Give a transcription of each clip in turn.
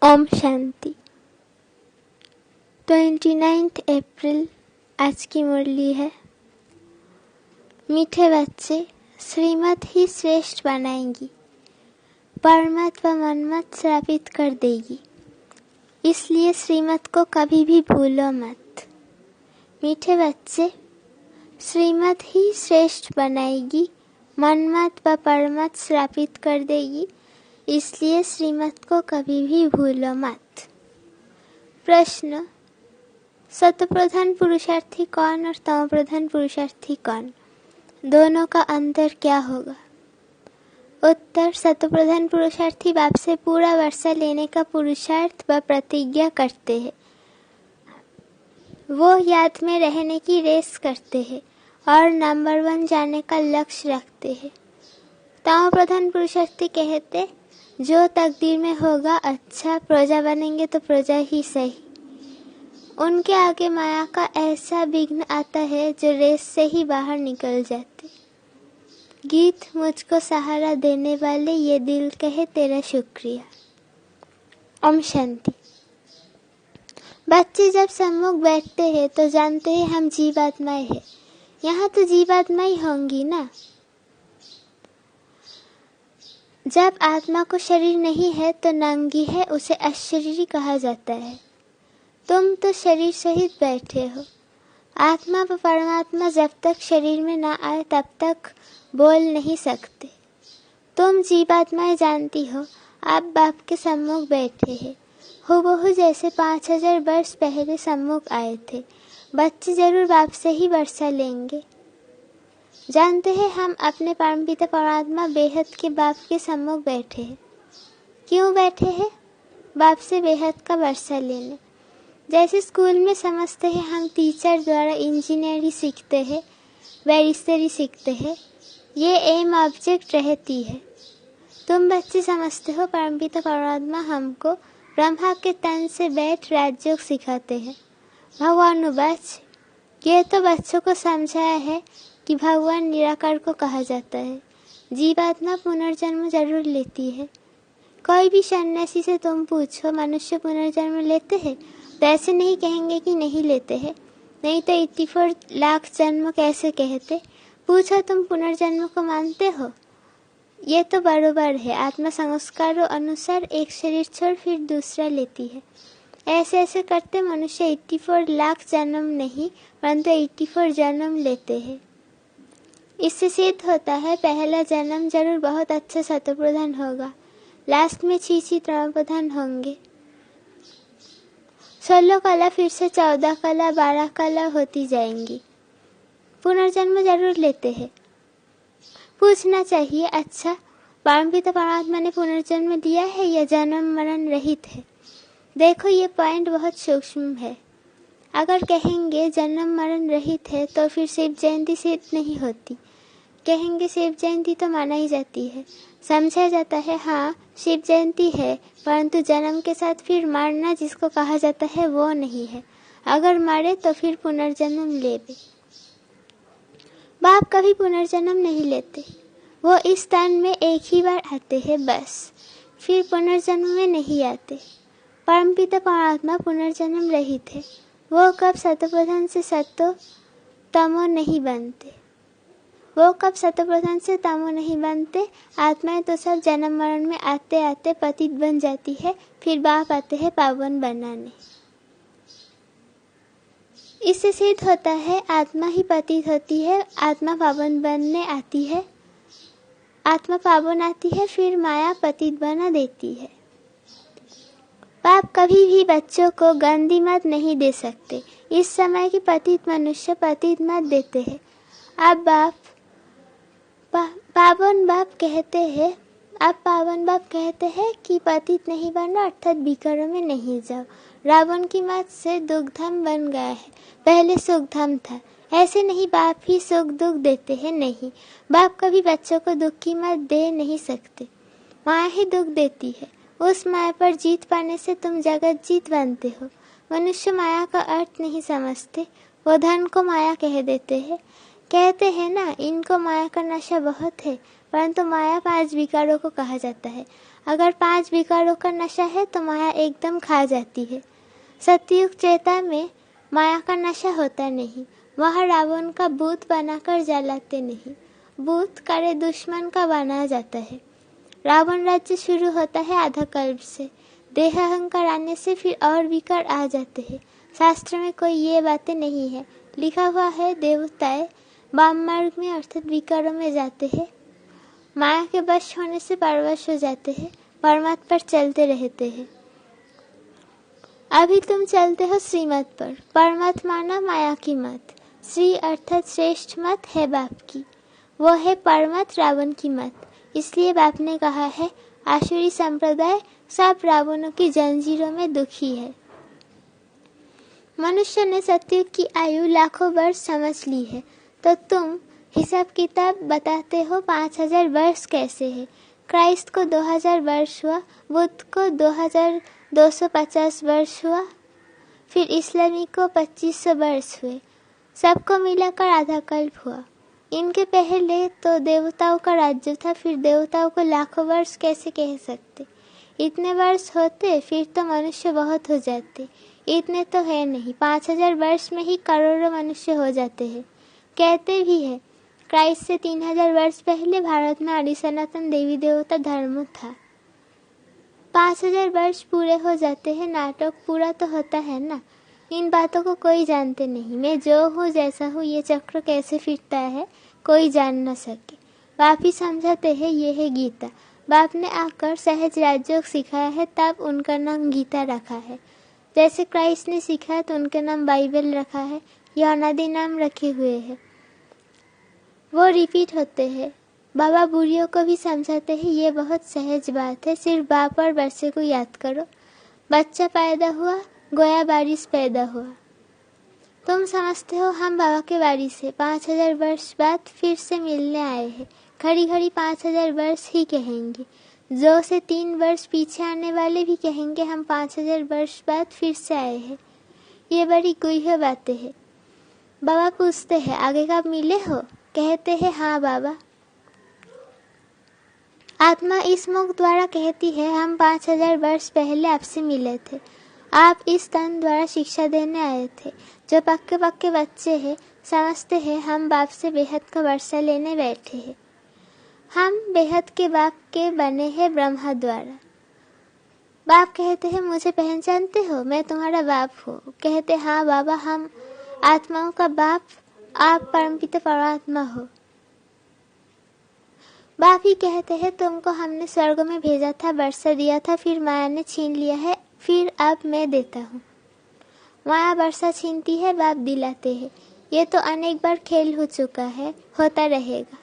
ओम शांति। 29 अप्रैल आज की मुरली है। मीठे बच्चे, श्रीमत ही श्रेष्ठ बनाएंगी, परमत व मनमत श्रापित कर देगी, इसलिए श्रीमत को कभी भी भूलो मत। मीठे बच्चे, श्रीमत ही श्रेष्ठ बनाएगी, मनमत व परमत श्रापित कर देगी, इसलिए श्रीमत को कभी भी भूलो मत। प्रश्न: सतप्रधान पुरुषार्थी कौन और तमोप्रधान पुरुषार्थी कौन? दोनों का अंतर क्या होगा? उत्तर: सतप्रधान पुरुषार्थी बाप से पूरा वर्षा लेने का पुरुषार्थ व प्रतिज्ञा करते हैं। वो याद में रहने की रेस करते हैं और नंबर 1 जाने का लक्ष्य रखते हैं। तमोप्रधान पुरुषार्थी कहते, जो तकदीर में होगा अच्छा, प्रजा बनेंगे तो प्रजा ही सही। उनके आगे माया का ऐसा विघ्न आता है जो रेस से ही बाहर निकल जाते। गीत: मुझको सहारा देने वाले, ये दिल कहे तेरा शुक्रिया। ओम शांति। बच्चे जब सम्मुख बैठते हैं तो जानते हैं हम जीवात्माएं हैं। यहाँ तो जीवात्माएं होंगी ना। जब आत्मा को शरीर नहीं है तो नंगी है, उसे अशरीरी कहा जाता है। तुम तो शरीर सहित बैठे हो। आत्मा व परमात्मा जब तक शरीर में ना आए तब तक बोल नहीं सकते। तुम जीवात्माएं जानती हो, आप बाप के सम्मुख बैठे हैं, हूबहू जैसे 5000 वर्ष पहले सम्मुख आए थे। बच्चे जरूर बाप से ही वर्षा लेंगे। जानते हैं हम अपने परमपिता परमात्मा बेहद के बाप के सम्मुख बैठे हैं। क्यों बैठे हैं? बाप से बेहद का वर्षा लेने। जैसे स्कूल में समझते हैं हम टीचर द्वारा इंजीनियरिंग सीखते हैं, बैरिस्टरी सीखते हैं, ये एम ऑब्जेक्ट रहती है। तुम बच्चे समझते हो परमपिता परमात्मा हमको ब्रह्मा के तन से बैठ राजयोग सिखाते हैं। भगवान बच, ये तो बच्चों को समझाया है कि भगवान निराकार को कहा जाता है। जीवात्मा पुनर्जन्म जरूर लेती है। कोई भी सन्यासी से तुम पूछो मनुष्य पुनर्जन्म लेते हैं तो ऐसे नहीं कहेंगे कि नहीं लेते हैं, नहीं तो 84 लाख जन्म कैसे कहते। पूछो तुम पुनर्जन्म को मानते हो? ये तो बरोबर है। आत्मा संस्कारों अनुसार एक शरीर छोड़ फिर दूसरा लेती है। ऐसे ऐसे करते मनुष्य 84 लाख जन्म नहीं परंतु 84 जन्म लेते हैं। इससे सिद्ध होता है पहला जन्म जरूर बहुत अच्छा सतप्रधान होगा, लास्ट में 6 तमोप्रधान होंगे। 16 कला फिर से 14 कला 12 कला होती जाएंगी। पुनर्जन्म जरूर लेते हैं। पूछना चाहिए, अच्छा परमपिता परमात्मा ने पुनर्जन्म लिया है या जन्म मरण रहित है? देखो ये पॉइंट बहुत सूक्ष्म है। अगर कहेंगे जन्म मरण रहित है तो फिर शिव जयंती सिद्ध नहीं होती। कहेंगे शिव जयंती तो मनाई जाती है, समझा जाता है, हाँ शिव जयंती है, परंतु जन्म के साथ फिर मरना जिसको कहा जाता है वो नहीं है। अगर मरे तो फिर पुनर्जन्म लेवे। बाप कभी पुनर्जन्म नहीं लेते। वो इस तन में एक ही बार आते हैं बस, फिर पुनर्जन्म में नहीं आते। परमपिता परमात्मा पुनर्जन्म रहित है। वो कब सतप्रधान से सतो तमो नहीं बनते। वो कब सतप्रधान से तमो नहीं बनते। आत्माएं तो सब जन्म मरण में आते आते पतित बन जाती है, फिर बाप आते हैं पावन बनाने। इससे सिद्ध होता है आत्मा ही पतित होती है, आत्मा पावन बनने आती है। आत्मा पावन आती है फिर माया पतित बना देती है। बाप कभी भी बच्चों को गंदी मत नहीं दे सकते। इस समय की पतित मनुष्य पतित मत देते हैं। अब पावन बाप कहते हैं कि पतित नहीं बनो अर्थात विकारों में नहीं जाओ। रावण की मत से दुखधाम बन गया है, पहले सुखधाम था। ऐसे नहीं बाप ही सुख दुख देते हैं, नहीं। बाप कभी बच्चों को दुख की मत दे नहीं सकते। माया ही दुख देती है। उस माया पर जीत पाने से तुम जगत जीत बनते हो। मनुष्य माया का अर्थ नहीं समझते, वो धन को माया कह देते हैं। कहते हैं ना, इनको माया का नशा बहुत है, परंतु माया 5 विकारों को कहा जाता है। अगर 5 विकारों का नशा है तो माया एकदम खा जाती है। सतयुग त्रेता में माया का नशा होता नहीं। वह रावण का भूत बनाकर जलाते नहीं, भूत करे दुश्मन का बना जाता है। रावण राज्य शुरू होता है आधा कल्प से, देह अहंकार आने से फिर और विकार आ जाते हैं। शास्त्र में कोई ये बातें नहीं है। लिखा हुआ है देवताएं वाम मार्ग में अर्थात विकारों में जाते हैं, माया के वश होने से परवश हो जाते हैं, परमात्मा पर चलते रहते हैं। अभी तुम चलते हो श्रीमत पर, परमत माना माया की मत। श्री अर्थात श्रेष्ठ मत है बाप की, वो है परमत रावण की मत। इसलिए बाप ने कहा है आसुरी संप्रदाय सब रावणों की जंजीरों में दुखी है। मनुष्य ने सतयुग की आयु लाखों वर्ष समझ ली है, तो तुम हिसाब किताब बताते हो 5000 वर्ष कैसे है। क्राइस्ट को 2000 वर्ष हुआ, बुद्ध को 2250 वर्ष हुआ, फिर इस्लामी को 2500 वर्ष हुए, सबको मिलाकर आधा कल्प हुआ। इनके पहले तो देवताओं का राज्य था, फिर देवताओं को लाखों वर्ष कैसे कह सकते। इतने वर्ष होते फिर तो मनुष्य बहुत हो जाते। इतने तो है नहीं, 5000 वर्ष में ही करोड़ों मनुष्य हो जाते हैं। कहते भी है क्राइस्ट से 3000 वर्ष पहले भारत में आदि सनातन देवी देवता धर्म था। 5000 वर्ष पूरे हो जाते हैं, नाटक पूरा तो होता है ना। इन बातों को कोई जानते नहीं। मैं जो हूँ जैसा हूँ, ये चक्र कैसे फिरता है कोई जान न सके। बाप ही समझाते हैं, ये है गीता। बाप ने आकर सहज राजयोग सिखाया है, तब उनका नाम गीता रखा है। जैसे क्राइस्ट ने सिखाया तो उनका नाम बाइबल रखा है। यह अनादि नाम रखे हुए हैं, वो रिपीट होते हैं। बाबा बूढ़ियों को भी समझाते हैं, ये बहुत सहज बात है, सिर्फ बाप और बच्चे को याद करो। बच्चा पैदा हुआ, गोया बारिश पैदा हुआ। तुम समझते हो हम बाबा के वारिस से 5000 वर्ष बाद फिर से मिलने आए हैं। घड़ी घड़ी 5000 वर्ष ही कहेंगे, जो से 3 वर्ष पीछे आने वाले भी कहेंगे हम 5000 वर्ष बाद फिर से आए हैं। ये बड़ी गुह्य बातें हैं। बाबा पूछते हैं आगे कब मिले हो, कहते हैं हाँ बाबा। आत्मा इस मुख द्वारा कहती है हम 5000 वर्ष पहले आपसे मिले थे। आप इस तन द्वारा शिक्षा देने आए थे। जो पक्के पक्के बच्चे हैं समझते हैं हम बाप से बेहद का वर्षा लेने बैठे हैं। हम बेहद के बाप के बने हैं ब्रह्मा द्वारा। बाप कहते हैं मुझे पहचानते हो, मैं तुम्हारा बाप हूँ। कहते हाँ बाबा, हम आत्माओं का बाप, आप परमपिता परमात्मा हो। बाप ही कहते हैं तुमको हमने स्वर्ग में भेजा था, वर्षा दिया था, फिर माया ने छीन लिया है, फिर अब मैं देता हूँ। माया वर्षा छीनती है, बाप दिलाते हैं। ये तो अनेक बार खेल हो चुका है, होता रहेगा,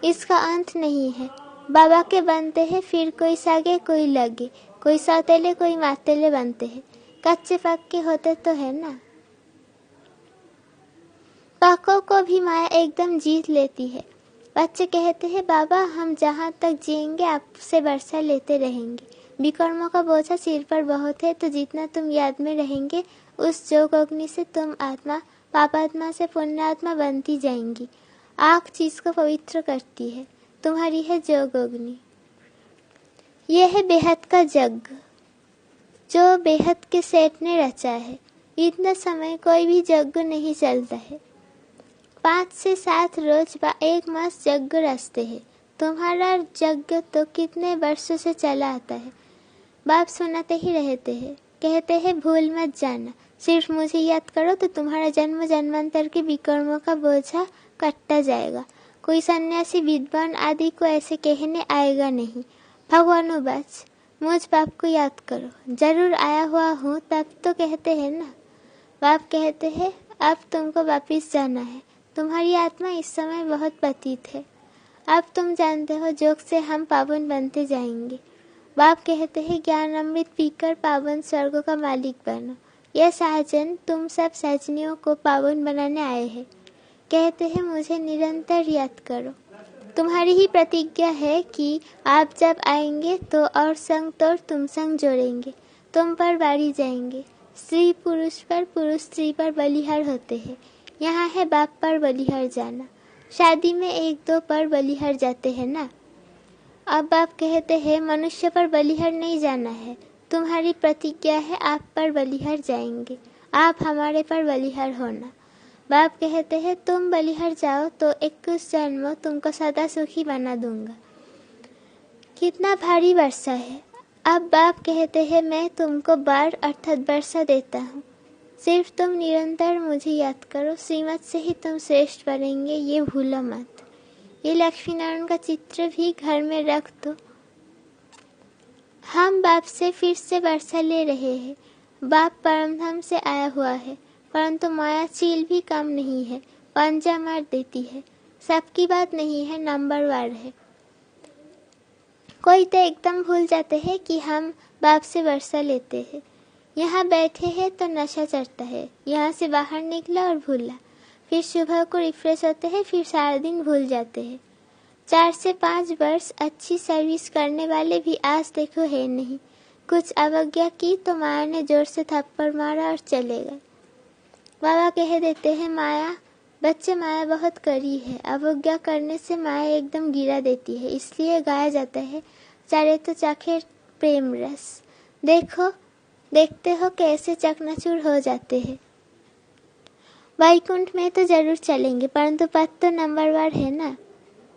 इसका अंत नहीं है। बाबा के बनते हैं, फिर कोई सागे कोई लगे, कोई सौतेले कोई मातेले बनते हैं। कच्चे पक्के होते तो है ना। पक्कों को भी माया एकदम जीत लेती है। बच्चे कहते हैं बाबा हम जहाँ तक जिएंगे आपसे वर्षा लेते रहेंगे। विकर्मों का बोझा सिर पर बहुत है, तो जितना तुम याद में रहेंगे उस जोग अग्नि से तुम आत्मा पापात्मा से पुण्यात्मा बनती जाएंगी। आग चीज को पवित्र करती है, तुम्हारी है जोग अग्नि। यह है बेहद का जग जो बेहद के सेठ ने रचा है। इतना समय कोई भी यज्ञ नहीं चलता है। 5 से 7 रोज व 1 मास यज्ञ रचते हैं। तुम्हारा यज्ञ तो कितने वर्षों से चला आता है। बाप सुनाते ही रहते हैं, कहते हैं भूल मत जाना, सिर्फ मुझे याद करो तो तुम्हारा जन्म जन्मांतर के विकर्मों का बोझा कटता जाएगा। कोई सन्यासी विद्वान आदि को ऐसे कहने आएगा नहीं, भगवानो बच मुझ बाप को याद करो, जरूर आया हुआ हूँ, तब तो कहते हैं ना। बाप कहते हैं अब तुमको वापिस जाना है, तुम्हारी आत्मा इस समय बहुत पतित है। अब तुम जानते हो जोग से हम पावन बनते जाएंगे। बाप कहते हैं ज्ञान अमृत पीकर पावन स्वर्ग का मालिक बनो। यह सहजन तुम सब सहजनियों को पावन बनाने आए हैं। कहते हैं मुझे निरंतर याद करो। तुम्हारी ही प्रतिज्ञा है कि आप जब आएंगे तो और संग तोड़ तुम संग जोड़ेंगे, तुम पर बारी जाएंगे। स्त्री पुरुष पर, पुरुष स्त्री पर बलिहार होते हैं। यहाँ है बाप पर बलिहार जाना। शादी में 1-2 पर बलिहार जाते हैं ना। अब आप कहते हैं मनुष्य पर बलिहार नहीं जाना है, तुम्हारी प्रतिज्ञा है आप पर बलिहार जाएंगे, आप हमारे पर बलिहार होना। बाप कहते हैं तुम बलिहार जाओ तो 21 जन्मों तुमको सदा सुखी बना दूंगा। कितना भारी वर्षा है। अब बाप कहते हैं मैं तुमको बार अर्थात वर्षा देता हूँ, सिर्फ तुम निरंतर मुझे याद करो, श्रीमत से ही तुम श्रेष्ठ बनेंगे, ये भूलो मत। ये लक्ष्मी नारायण का चित्र भी घर में रख दो। हम बाप से फिर से वर्षा ले रहे हैं। बाप परमधाम से आया हुआ है, परंतु माया चील भी कम नहीं है, पंजा मार देती है। सबकी बात नहीं है, नंबरवार है। कोई तो एकदम भूल जाते हैं कि हम बाप से वर्षा लेते हैं। यहाँ बैठे हैं तो नशा चढ़ता है, यहाँ से बाहर निकला और भूला, फिर सुबह को रिफ्रेश होते हैं, फिर सारा दिन भूल जाते हैं। 4 से 5 वर्ष अच्छी सर्विस करने वाले भी आज देखो है नहीं। कुछ अवज्ञा की तो माया ने जोर से थप्पड़ मारा और चले गए। बाबा कह देते हैं माया बच्चे माया बहुत कड़ी है, अवज्ञा करने से माया एकदम गिरा देती है, इसलिए गाया जाता है चारे तो चाखे प्रेम रस। देखो देखते हो कैसे चकनाचूर हो जाते हैं। वैकुंठ में तो जरूर चलेंगे, परंतु पथ तो नंबरवार है ना।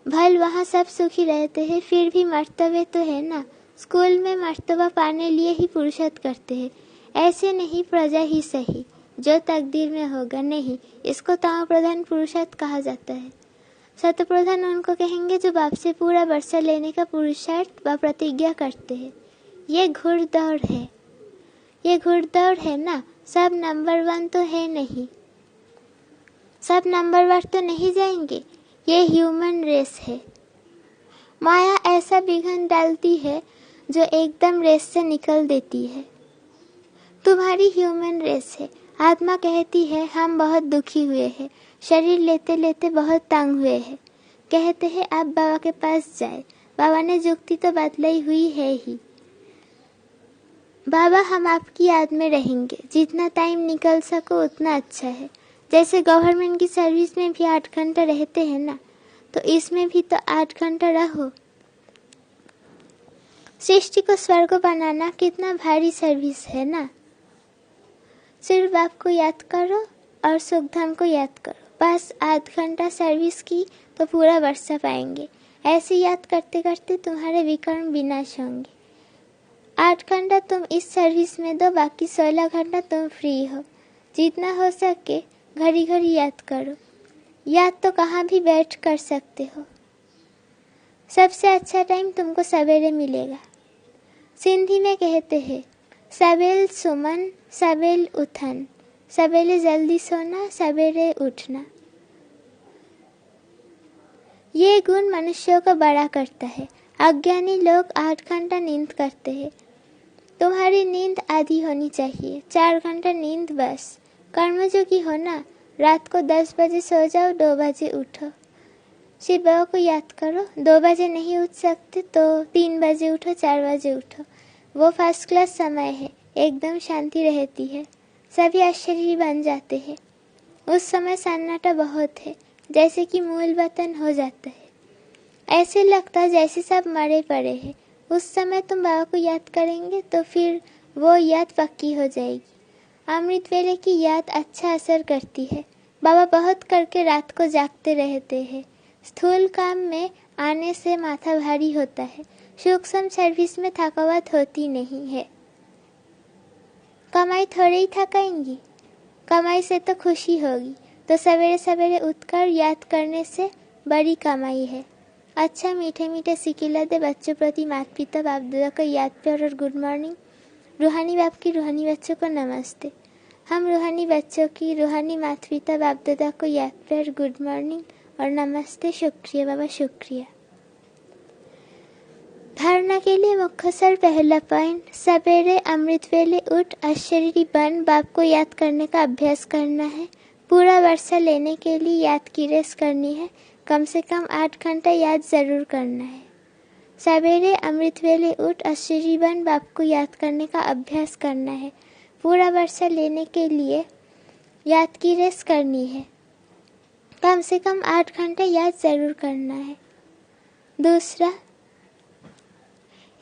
भल वहाँ सब सुखी रहते हैं, फिर भी मर्तबे तो है ना। स्कूल में मर्तबा पाने लिए ही पुरुषार्थ करते हैं, ऐसे नहीं प्रजा ही सही, जो तकदीर में होगा नहीं, इसको तमो प्रधान पुरुषार्थ कहा जाता है। सत्य प्रधान उनको कहेंगे जो बाप से पूरा वर्षा लेने का पुरुषार्थ व प्रतिज्ञा करते हैं। ये घुड़दौड़ है, ये घुड़दौड़ है ना। सब नंबर 1 तो है नहीं, सब नंबरवार तो नहीं जाएंगे। ये ह्यूमन रेस है। माया ऐसा विघन डालती है जो एकदम रेस से निकल देती है। तुम्हारी ह्यूमन रेस है। आत्मा कहती है हम बहुत दुखी हुए हैं, शरीर लेते लेते बहुत तंग हुए हैं। कहते हैं आप बाबा के पास जाए। बाबा ने जुक्ति तो बदलाई हुई है ही। बाबा हम आपकी याद में रहेंगे, जितना टाइम निकल सको उतना अच्छा है। जैसे गवर्नमेंट की सर्विस में भी 8 घंटा रहते हैं ना, तो इसमें भी तो 8 घंटा रहो। सृष्टि को स्वर्ग बनाना कितना भारी सर्विस है ना। सिर्फ बाप को याद करो और सुखधाम को याद करो, बस 8 घंटा सर्विस की तो पूरा वर्षा पाएंगे। ऐसे याद करते करते तुम्हारे विकर्म विनाश होंगे। 8 घंटा तुम इस सर्विस में दो, बाकी 16 घंटा तुम फ्री हो। जितना हो सके घड़ी घड़ी याद करो। याद तो कहाँ भी बैठ कर सकते हो। सबसे अच्छा टाइम तुमको सवेरे मिलेगा। सिंधी में कहते हैं सवेल सुमन सवेल उठन, सवेरे जल्दी सोना सवेरे उठना। ये गुण मनुष्यों को बड़ा करता है। अज्ञानी लोग 8 घंटा नींद करते हैं। तुम्हारी नींद आधी होनी चाहिए, 4 घंटा नींद बस। कर्मयोगी हो ना, रात को 10 बजे सो जाओ, 2 बजे उठो। शिव बाबा को याद करो। 2 बजे नहीं उठ सकते तो 3 बजे उठो, 4 बजे उठो। वो फर्स्ट क्लास समय है, एकदम शांति रहती है, सभी आश्चर्य बन जाते हैं। उस समय सन्नाटा बहुत है, जैसे कि मूल वतन हो जाता है। ऐसे लगता जैसे सब मरे पड़े हैं। उस समय तुम बाबा को याद करेंगे तो फिर वो याद पक्की हो जाएगी। अमृत वेले की याद अच्छा असर करती है। बाबा बहुत करके रात को जागते रहते हैं। स्थूल काम में आने से माथा भारी होता है, सूक्ष्म सर्विस में थकावट होती नहीं है। कमाई थोड़ी ही थकाएंगी, कमाई से तो खुशी होगी। तो सवेरे सवेरे उठकर याद करने से बड़ी कमाई है। अच्छा मीठे मीठे सिकिला दे बच्चों प्रति माता पिता बाप दादा को याद प्यार और गुड मॉर्निंग। रूहानी बाप की रूहानी बच्चों को नमस्ते। हम रूहानी बच्चों की रूहानी माता पिता बाप दादा को याद प्यार गुड मॉर्निंग और नमस्ते। शुक्रिया बाबा, शुक्रिया। धारणा के लिए मुख्तसर पहला पॉइंट, सवेरे अमृत वेले उठ आश्चर्य बन बाप को याद करने का अभ्यास करना है। पूरा वर्षा लेने के लिए याद की रेस करनी है। कम से कम 8 घंटा याद जरूर करना है। सवेरे अमृत वेले उठ आश्चर्य बन बाप को याद करने का अभ्यास करना है। पूरा वर्षा लेने के लिए याद की रेस करनी है। कम से कम 8 घंटे याद जरूर करना है। दूसरा,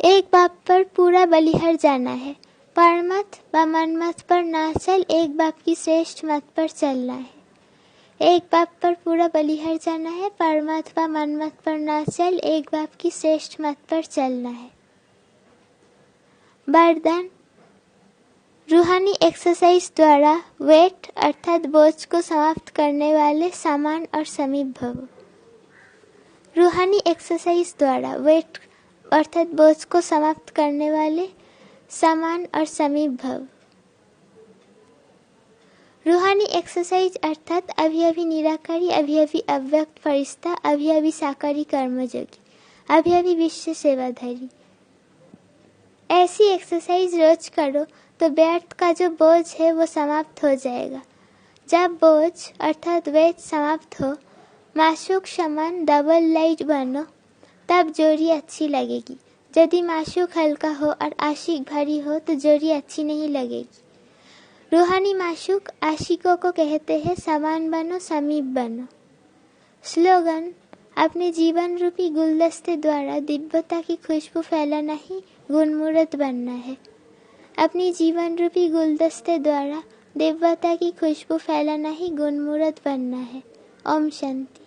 एक बाप पर पूरा बलिहार जाना है, परमत व मनमत पर ना चल, एक बाप की श्रेष्ठ मत पर चलना है। एक बाप पर पूरा बलिहार जाना है, परमत व मनमत पर ना चल, एक बाप की श्रेष्ठ मत पर चलना है। वरदान: रूहानी एक्सरसाइज द्वारा वेट अर्थात बोझ को समाप्त करने वाले समान और समीप भव। रूहानी एक्सरसाइज द्वारा वेट अर्थात बोझ को समाप्त करने वाले समान और समीप भव। रूहानी एक्सरसाइज अर्थात अभी अभी निराकारी, अभी अभी अव्यक्त फरिश्ता, अभी अभी साकारी कर्मयोगी, अभी अभी विश्व सेवाधारी। ऐसी एक्सरसाइज रोज करो तो व्यर्थ का जो बोझ है वो समाप्त हो जाएगा। जब बोझ अर्थात वेट समाप्त हो, माशूक समान डबल लाइट बनो, तब जोड़ी अच्छी लगेगी। यदि माशूक हल्का हो और आशिक भारी हो तो जोड़ी अच्छी नहीं लगेगी। रूहानी माशूक आशिकों को कहते हैं समान बनो, समीप बनो। स्लोगन: अपने जीवन रूपी गुलदस्ते द्वारा दिव्यता की खुशबू फैलाना ही गुणमूर्त बनना है। अपनी जीवन रूपी गुलदस्ते द्वारा दिव्यता की खुशबू फैलाना ही गुणमूर्त बनना है। ओम शांति।